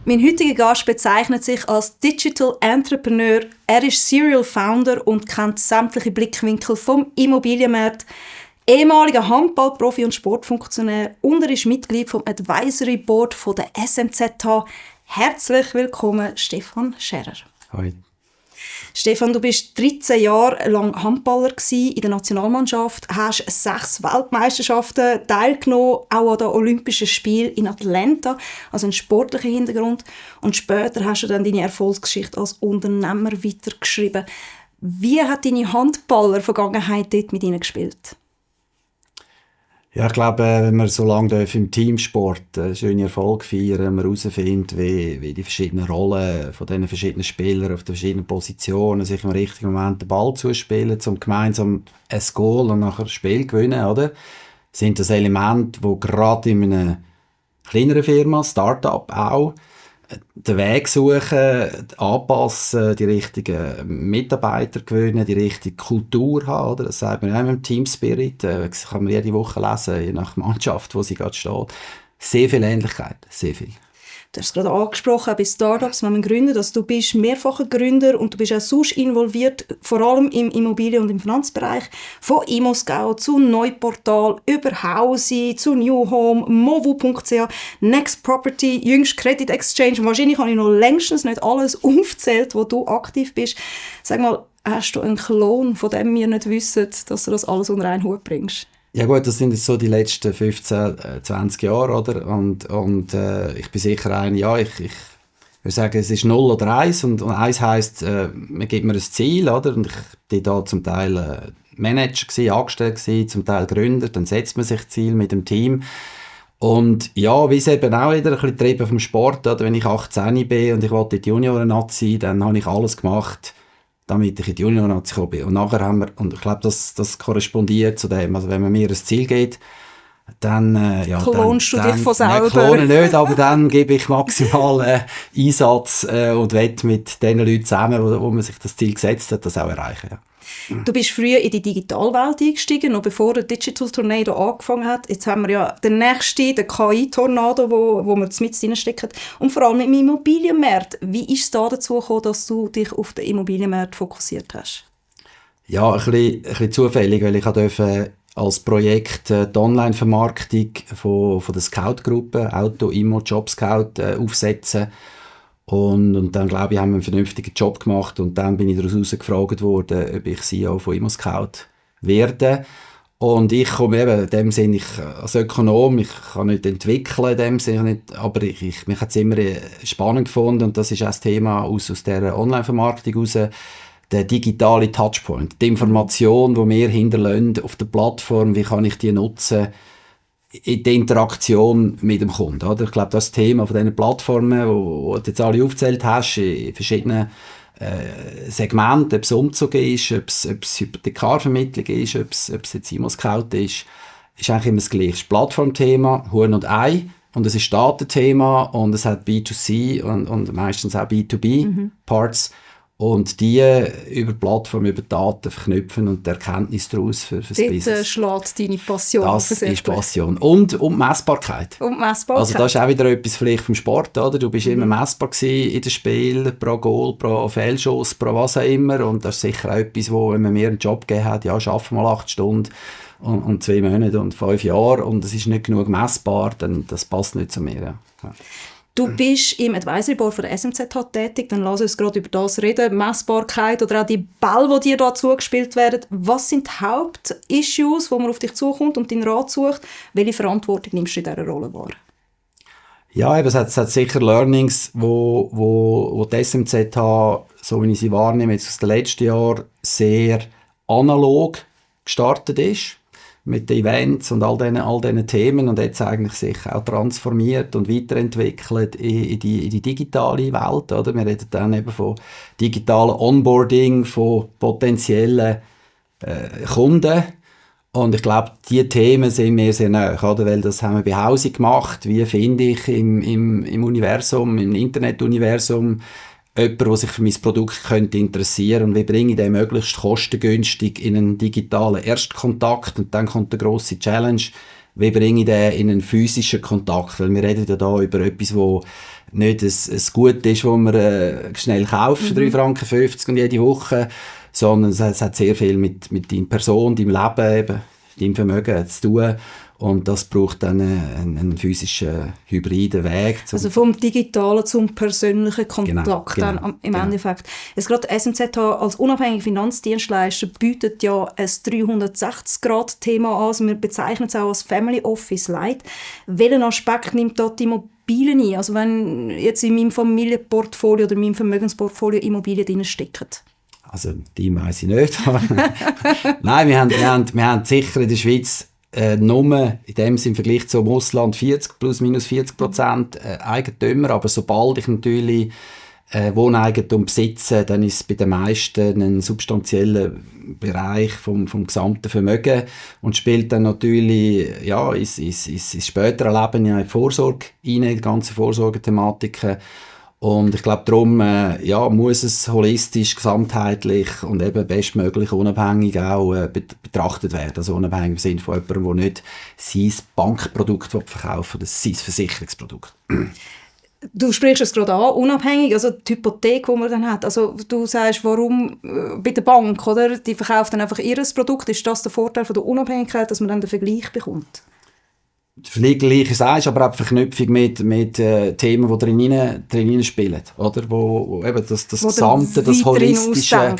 Mein heutiger Gast bezeichnet sich als Digital Entrepreneur. Er ist Serial Founder und kennt sämtliche Blickwinkel vom Immobilienmarkt. Ehemaliger Handballprofi und Sportfunktionär und er ist Mitglied vom Advisory Board von der SMZH. Herzlich willkommen, Stefan Scherer. Hi. Stefan, du bist 13 Jahre lang Handballer in der Nationalmannschaft, hast 6 Weltmeisterschaften teilgenommen, auch an den Olympischen Spielen in Atlanta, also einen sportlichen Hintergrund. Und später hast du dann deine Erfolgsgeschichte als Unternehmer weitergeschrieben. Wie hat deine Handballer-Vergangenheit dort mit ihnen gespielt? Ja, ich glaube, wenn man so lange im Teamsport einen schönen Erfolg feiern, man herausfindet, wie die verschiedenen Rollen von diesen verschiedenen Spielern auf den verschiedenen Positionen sich im richtigen Moment den Ball zuspielen, um gemeinsam ein Goal und nachher ein Spiel gewinnen, oder? Sind das Elemente, die gerade in einer kleineren Firma, Start-up auch, den Weg suchen, anpassen, die richtigen Mitarbeiter gewinnen, die richtige Kultur haben, oder? Das sagt man auch im Team Spirit, das kann man jede Woche lesen, je nach Mannschaft, wo sie gerade steht. Sehr viel Ähnlichkeit, sehr viel. Du hast es gerade angesprochen, bei Startups, wenn man gründet, also du bist mehrfacher Gründer und du bist auch sonst involviert, vor allem im Immobilien- und im Finanzbereich, von ImmoScout zu Neuportal, über Hausi, zu New Home, movu.ch, Next Property, jüngst Credit Exchange und wahrscheinlich habe ich noch längstens nicht alles aufgezählt, wo du aktiv bist. Sag mal, hast du einen Klon, von dem wir nicht wissen, dass du das alles unter einen Hut bringst? Ja gut, das sind jetzt so die letzten 15, 20 Jahre, oder? Und ich bin sicher ein, ja, ich würde sagen, es ist 0 oder 1 und 1 heisst, man gibt mir ein Ziel, oder? Und ich war da zum Teil Manager gewesen, angestellt gewesen, zum Teil Gründer, dann setzt man sich Ziel mit dem Team. Und ja, wie es eben auch wieder ein bisschen getrieben vom Sport, oder? Wenn ich 18 bin und ich wollte in die Junioren-Nazi, dann habe ich alles gemacht, damit ich in die Junior-Nazi gekommen bin. Und nachher haben wir, und ich glaube, das korrespondiert zu dem, also wenn man mir ein Ziel gibt, dann, klonst du dich von selber? Klone nicht, aber dann gebe ich maximal Einsatz und will mit den Leuten zusammen, wo man sich das Ziel gesetzt hat, das auch erreichen. Ja. Du bist früher in die Digitalwelt eingestiegen, noch bevor der Digital Tornado angefangen hat. Jetzt haben wir ja den nächsten, den KI-Tornado, wo wir mit drinstecken. Und vor allem im Immobilienmarkt. Wie ist es da dazu gekommen, dass du dich auf den Immobilienmarkt fokussiert hast? Ja, ein bisschen zufällig, weil ich durfte als Projekt die Online-Vermarktung von der Scout-Gruppe, Auto, Immo, Job Scout, aufsetzen. Und dann, glaube ich, haben wir einen vernünftigen Job gemacht und dann bin ich daraus gefragt worden, ob ich CEO von ImmoScout werde. Und ich komme eben in dem Sinne, ich als Ökonom, ich kann nicht entwickeln in dem Sinne, nicht, aber mich hat es immer spannend gefunden und das ist auch das Thema aus dieser Online-Vermarktung raus, der digitale Touchpoint, die Information, die wir hinterlassen auf der Plattform, wie kann ich die nutzen, in der Interaktion mit dem Kunden. Oder? Ich glaube, das Thema von diesen Plattformen, wo du jetzt alle aufgezählt hast, in verschiedenen Segmenten, ob es Umzug ist, ob es Hypothekarvermittlung ist, ob es jetzt ImmoScout ist eigentlich immer das gleiche. Plattformthema, Huhn und Ei, und es ist Datenthema und es hat B2C und meistens auch B2B-Parts. Und die über die Plattform, über Daten verknüpfen und die Erkenntnis daraus für das Business. Dort schlägt deine Passion. Das ist Passion. Und Messbarkeit. Also das ist auch wieder etwas vielleicht vom Sport, oder? Du bist immer messbar gewesen in den Spielen, pro Goal, pro Fehlschuss, pro was auch immer. Und das ist sicher auch etwas, wo, wenn man mir einen Job gegeben hat, ja, schaffen wir mal 8 Stunden und 2 Monate und 5 Jahre und es ist nicht genug messbar, dann das passt nicht zu mir. Ja. Du bist im Advisory Board von der SMZH tätig, dann lass uns gerade über das reden, Messbarkeit oder auch die Bälle, die dir da zugespielt werden. Was sind die Hauptissues, wo man auf dich zukommt und deinen Rat sucht? Welche Verantwortung nimmst du in dieser Rolle wahr? Ja, eben, es hat sicher Learnings, wo die SMZH, so wie ich sie wahrnehme, jetzt aus den letzten Jahren sehr analog gestartet ist. Mit den Events und all diesen Themen und jetzt eigentlich sich auch transformiert und weiterentwickelt in die digitale Welt. Oder? Wir reden dann eben von digitalen Onboarding, von potenziellen Kunden. Und ich glaube, diese Themen sind mir sehr nahe, oder? Weil das haben wir bei Housing gemacht. Wie finde ich im Universum, im Internetuniversum, jemand, der sich für mein Produkt könnte interessieren und wie bringe ich den möglichst kostengünstig in einen digitalen Erstkontakt und dann kommt die grosse Challenge, wie bringe ich den in einen physischen Kontakt? Weil wir reden ja da über etwas, wo nicht ein Gut ist, das man schnell kauft für 3,50 Franken und jede Woche, sondern es hat sehr viel mit deiner Person, deinem Leben, eben, deinem Vermögen zu tun. Und das braucht dann einen physischen, hybriden Weg. Also vom Digitalen zum persönlichen Kontakt dann im Endeffekt. Jetzt gerade SMZH als unabhängiger Finanzdienstleister bietet ja ein 360-Grad-Thema an. Also wir bezeichnen es auch als Family Office Light. Welchen Aspekt nimmt da die Immobilien ein? Also wenn jetzt in meinem Familienportfolio oder in meinem Vermögensportfolio Immobilien drin stecken? Also die weiss ich nicht. Nein, wir haben sicher in der Schweiz nur in dem im Vergleich zum Ausland 40 plus minus 40% Eigentümer, aber sobald ich natürlich Wohneigentum besitze, dann ist es bei den meisten ein substanzieller Bereich vom gesamten Vermögen und spielt dann natürlich ins spätere Leben in die Vorsorge rein, die ganze Vorsorgethematiken. Und ich glaube, darum muss es holistisch, gesamtheitlich und eben bestmöglich unabhängig auch betrachtet werden. Also unabhängig im Sinne von jemandem, der nicht sein Bankprodukt verkaufen will, das ist sein Versicherungsprodukt. Du sprichst es gerade an, unabhängig, also die Hypothek, die man dann hat. Also du sagst, warum bei der Bank, oder? Die verkauft dann einfach ihr Produkt. Ist das der Vorteil von der Unabhängigkeit, dass man dann den Vergleich bekommt? Gleich ist aber auch Verknüpfung mit Themen, die drin spielen, oder? Wo eben das Gesamte, das Holistische.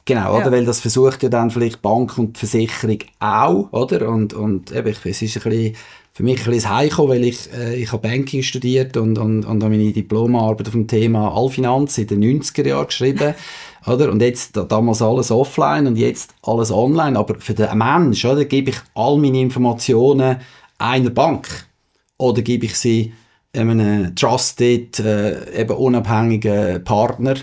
Genau, oder? Weil das versucht ja dann vielleicht Bank und Versicherung auch, oder? Und eben, es ist für mich ein bisschen Heiko, weil ich habe Banking studiert und habe meine Diplomarbeit auf dem Thema Allfinanz in den 90er Jahren geschrieben. Oder? Und jetzt damals alles offline und jetzt alles online. Aber für den Mensch, oder, gebe ich all meine Informationen einer Bank oder gebe ich sie einem trusted, eben unabhängigen Partner,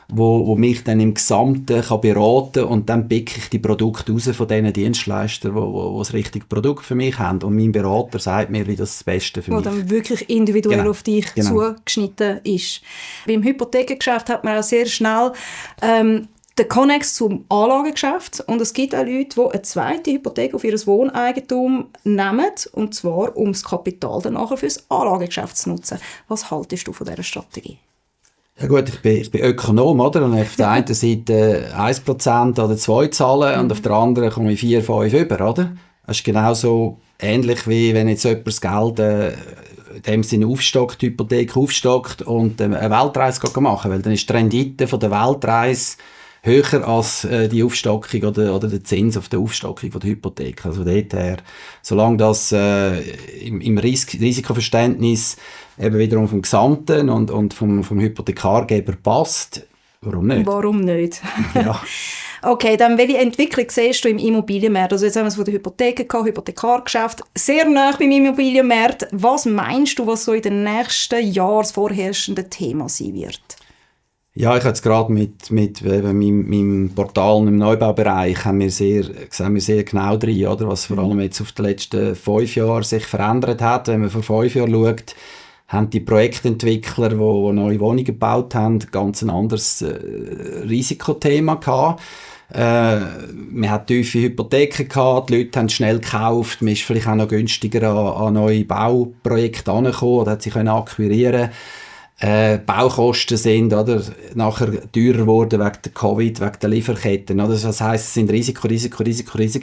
wo mich dann im Gesamten kann beraten und dann picke ich die Produkte raus von diesen Dienstleistern, die das richtige Produkt für mich haben. Und mein Berater sagt mir, wie das Beste für mich ist. Wo dann wirklich individuell auf dich zugeschnitten ist. Beim Hypothekengeschäft hat man auch sehr schnell den Connex zum Anlagegeschäft. Und es gibt auch Leute, die eine zweite Hypothek auf ihr Wohneigentum nehmen, und zwar um das Kapital dann nachher für das Anlagegeschäft zu nutzen. Was haltest du von dieser Strategie? Ja gut, ich bin Ökonom, oder? Und auf der einen Seite 1% oder 2 zahlen und auf der anderen komme ich 4, 5 über, oder? Das ist genauso ähnlich, wie wenn jetzt jemand das Geld in dem Sinne aufstockt, die Hypothek aufstockt und eine Weltreise machen, weil dann ist die Rendite von der Weltreise höher als die Aufstockung oder der Zins auf der Aufstockung von der Hypothek. Also dort her, solange das im Risikoverständnis eben wiederum vom Gesamten und vom Hypothekargeber passt, warum nicht? Warum nicht? Ja. Okay, dann welche Entwicklung siehst du im Immobilienmarkt? Also jetzt haben wir es von der Hypothek gehabt, Hypothekargeschäft, sehr nah beim Immobilienmarkt. Was meinst du, was so in den nächsten Jahren das vorherrschende Thema sein wird? Ja, ich habe jetzt gerade mit meinem Portal im Neubaubereich sehen wir sehr genau drin, oder? Was vor allem jetzt auf die letzten 5 Jahre sich verändert hat. Wenn man vor 5 Jahren schaut, haben die Projektentwickler, die neue Wohnungen gebaut haben, ganz ein anderes Risikothema gehabt. Man hat tiefe Hypotheken gehabt, die Leute haben schnell gekauft, man ist vielleicht auch noch günstiger an neue Bauprojekte herangekommen oder hat sie können akquirieren. Baukosten sind nachher teurer geworden wegen der Covid, wegen der Lieferketten. Oder? Das heisst, es sind Risiko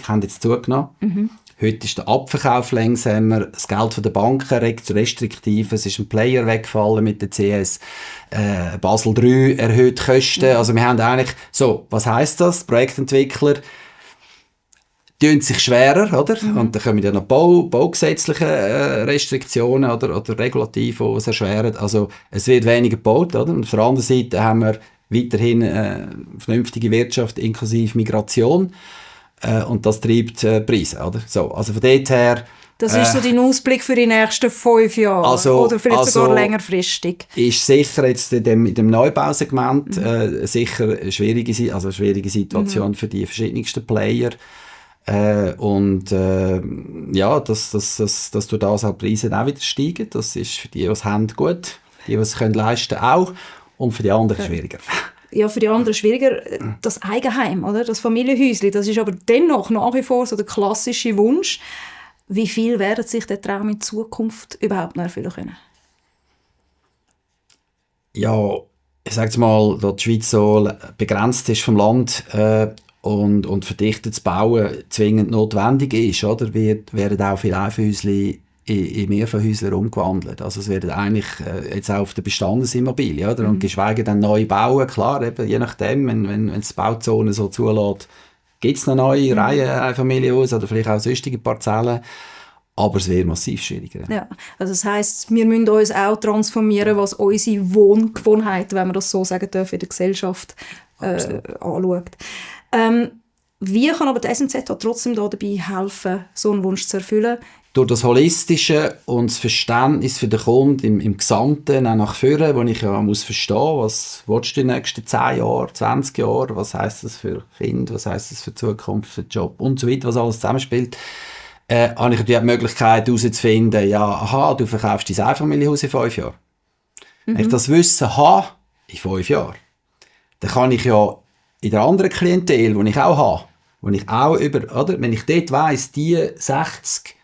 haben jetzt zugenommen. Mhm. Heute ist der Abverkauf langsamer, das Geld von der Banken restriktiv, es ist ein Player weggefallen mit der CS. Basel III erhöht Kosten. Also wir haben eigentlich, was heisst das? Projektentwickler tun sich schwerer, oder? Mhm. Und dann kommen ja noch baugesetzliche Restriktionen oder Regulative, die es erschweren. Also es wird weniger gebaut, oder? Und auf der anderen Seite haben wir weiterhin vernünftige Wirtschaft inklusive Migration. Und das treibt Preise, oder? So, also von dort her... Das ist so dein Ausblick für die nächsten 5 Jahre oder vielleicht sogar längerfristig? Ist sicher jetzt in dem Neubausegment sicher eine schwierige Situation für die verschiedensten Player. Dass durch das auch die Preise auch wieder steigen. Das ist für die, die es haben, gut. Die es können leisten, auch. Und für die anderen schwieriger. Ja, für die anderen schwieriger. Das Eigenheim, oder? Das Familienhäuschen, das ist aber dennoch nach wie vor so der klassische Wunsch. wie viel werden sich der Traum in Zukunft überhaupt noch erfüllen können? Ja, ich sage jetzt mal, da die Schweiz so begrenzt ist vom Land und verdichtet zu bauen zwingend notwendig ist, oder, werden auch viele Einfamilienhäuser in Mehrfamilienhäuser umgewandelt. Also es werden eigentlich jetzt auch auf der Bestandesimmobilie, oder? Und geschweige denn neu bauen, klar, eben, je nachdem, wenn es die Bauzone so zulässt, gibt es noch neue Reihen Einfamilienhäuser oder vielleicht auch sonstige Parzellen. Aber es wird massiv schwieriger. Ja, also das heisst, wir müssen uns auch transformieren, was unsere Wohngewohnheiten, wenn man das so sagen darf, in der Gesellschaft anschaut. Wie kann aber die SMZ trotzdem dabei helfen, so einen Wunsch zu erfüllen? Durch das Holistische und das Verständnis für den Kunden im Gesamten, auch nach vorne, wo ich ja muss verstehen, was willst du in den nächsten 10 Jahren, 20 Jahren, was heisst das für Kinder, was heisst das für die Zukunft, für den Job und so weiter, was alles zusammenspielt. Habe ich die Möglichkeit herauszufinden, ja, aha, du verkaufst dein Einfamilienhaus in 5 Jahren. Wenn ich das Wissen habe, in 5 Jahren, dann kann ich ja in der anderen Klientel, die ich auch habe, wo ich auch oder, wenn ich dort weiss, die 60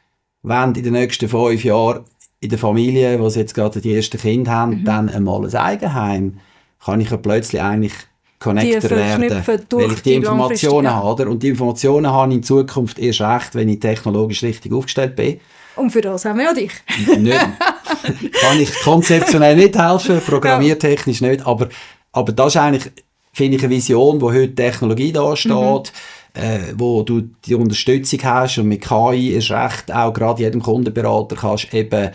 wollen in den nächsten 5 Jahren in der Familie, wo sie jetzt gerade die ersten Kinder haben, dann einmal ein Eigenheim, kann ich ja plötzlich eigentlich Connector werden, weil ich die Informationen habe. Oder? Und die Informationen habe ich in Zukunft erst recht, wenn ich technologisch richtig aufgestellt bin. Und für das haben wir ja dich. Nicht. Kann ich konzeptionell nicht helfen, programmiertechnisch nicht, aber das ist eigentlich, finde ich, eine Vision, wo heute Technologie da steht, wo du die Unterstützung hast und mit KI ist recht, auch gerade jedem Kundenberater kannst eben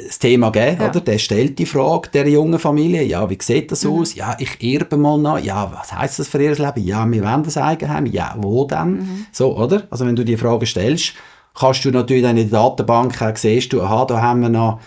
das Thema geben, oder? Der stellt die Frage der jungen Familie, ja, wie sieht das aus? Ja, ich erbe mal noch. Ja, was heisst das für ihr Leben? Ja, wir wollen das Eigenheim. Ja, wo denn? So, oder? Also wenn du die Frage stellst, kannst du natürlich dann in der Datenbank auch, siehst du, aha, da haben wir noch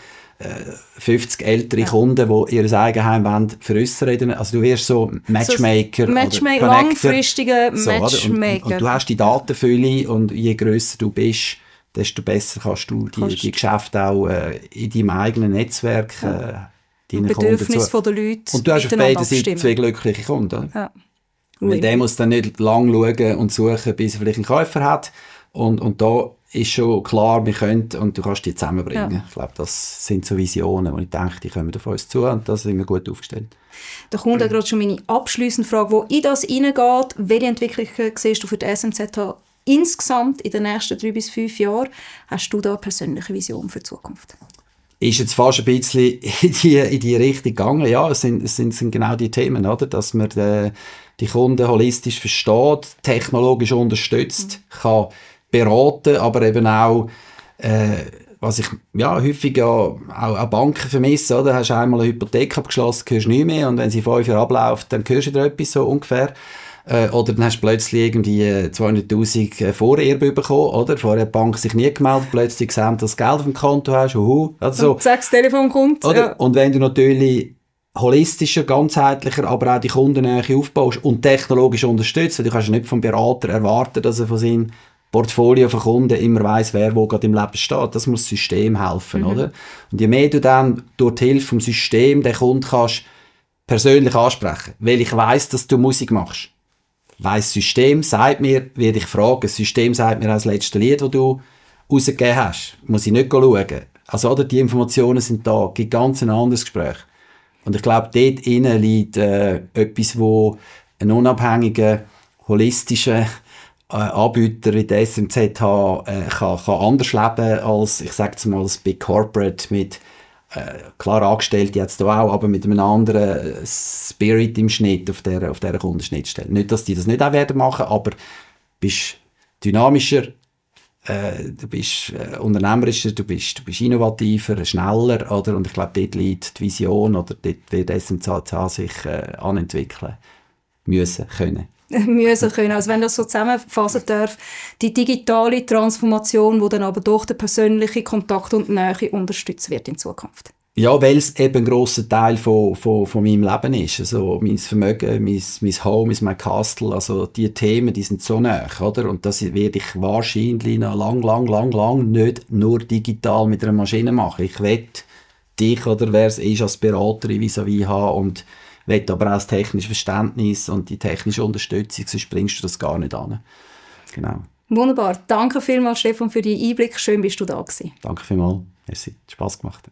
50 ältere Kunden, die ihr Eigenheim wollen veräussern. Also du wirst so Matchmaker oder Connector. Langfristiger Matchmaker. Und du hast die Datenfülle und je grösser du bist, desto besser kannst du die Geschäfte auch in deinem eigenen Netzwerk deinen Bedürfnisse der Leute. Und du hast auf beiden Seiten 2 glückliche Kunden. Ja. Weil der muss dann nicht lang schauen und suchen, bis er vielleicht einen Käufer hat. Und da ist schon klar, wir können und du kannst die zusammenbringen. Ja. Ich glaube, das sind so Visionen, wo ich denke, die kommen auf uns zu und da sind wir gut aufgestellt. Da kommt gerade schon meine abschliessende Frage, wo in das hineingeht. Welche Entwicklungen siehst du für die SMZ insgesamt in den nächsten 3 bis 5 Jahren? Hast du da eine persönliche Vision für die Zukunft? Ist jetzt fast ein bisschen in die Richtung gegangen. Ja, es sind genau die Themen, oder? Dass man die Kunden holistisch versteht, technologisch unterstützt, kann beraten, aber eben auch, was ich häufig auch Banken vermisse, oder? Hast du einmal eine Hypothek abgeschlossen, hörst du nicht mehr und wenn sie 5 Jahre abläuft, dann hörst du wieder etwas so ungefähr. Oder dann hast du plötzlich irgendwie 200'000 Vorerbe bekommen, oder? Vorher hat die Bank sich nie gemeldet, plötzlich gesehen, dass du Geld auf dem Konto hast, Also, und das Telefon kommt. Ja. Und wenn du natürlich holistischer, ganzheitlicher, aber auch die Kundennähe aufbaust und technologisch unterstützt, du kannst ja nicht vom Berater erwarten, dass er von seinem Portfolio von Kunden immer weiss, wer wo gerade im Leben steht. Das muss das System helfen, oder? Und je mehr du dann durch die Hilfe vom System den Kunden kannst persönlich ansprechen, weil ich weiss, dass du Musik machst. Weiss das System, sagt mir, werde ich fragen, das System sagt mir auch das letzte Lied, das du rausgegeben hast. Muss ich nicht schauen. Also, oder, die Informationen sind da, gibt ganz ein anderes Gespräch. Und ich glaube, dort innen liegt etwas, wo ein unabhängiger, holistischer Anbieter wie der SMZ kann anders leben als, ich sage jetzt mal, das Big Corporate mit klar Angestellte jetzt auch, aber mit einem anderen Spirit im Schnitt auf dieser Kundenschnittstelle. Nicht, dass die das nicht auch werden machen, aber du bist dynamischer, du bist unternehmerischer, du bist innovativer, schneller, oder? Und ich glaube, dort liegt die Vision, oder dort wird SMZ sich anentwickeln müssen können. Also wenn das so zusammenfassen darf, die digitale Transformation, die dann aber durch den persönlichen Kontakt und Nähe unterstützt wird in Zukunft. Ja, weil es eben ein grosser Teil von meinem Leben ist. Also mein Vermögen, mein Home, mein Castle, also die Themen, die sind so nah, oder? Und das werde ich wahrscheinlich noch lang nicht nur digital mit einer Maschine machen. Ich will dich, oder wer es ist, als Beraterin vis-à-vis haben und will aber auch das technische Verständnis und die technische Unterstützung, sonst bringst du das gar nicht an. Genau. Wunderbar. Danke vielmals, Stefan, für die Einblick. Schön, bist du da gewesen. Danke vielmals. Es hat Spass gemacht.